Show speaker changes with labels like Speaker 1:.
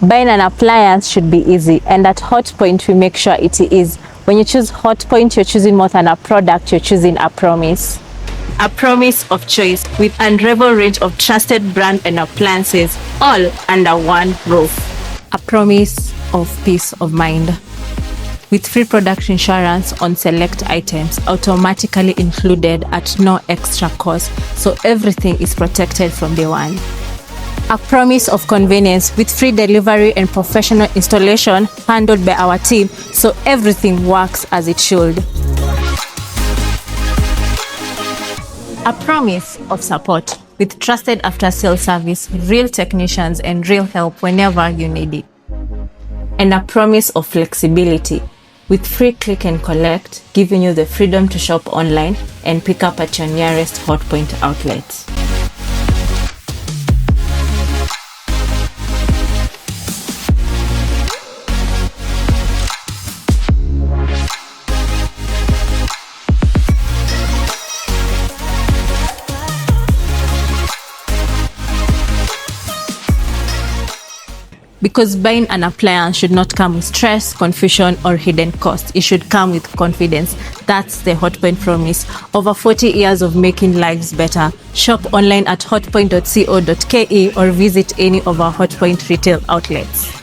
Speaker 1: Buying an appliance should be easy, and at Hotpoint we make sure it is. When you choose Hotpoint, you're choosing more than a product, you're choosing a promise. A promise of choice with unrivaled range of trusted brand and appliances, all under one roof. A promise of peace of mind. With free product insurance on select items automatically included at no extra cost, so everything is protected from day one. A promise of convenience with free delivery and professional installation handled by our team, so everything works as it should. A promise of support with trusted after-sales service, real technicians and real help whenever you need it. And a promise of flexibility with free click and collect, giving you the freedom to shop online and pick up at your nearest Hotpoint outlet. Because buying an appliance should not come with stress, confusion, or hidden cost. It should come with confidence. That's the Hotpoint Promise. Over 40 years of making lives better. Shop online at hotpoint.co.ke or visit any of our Hotpoint retail outlets.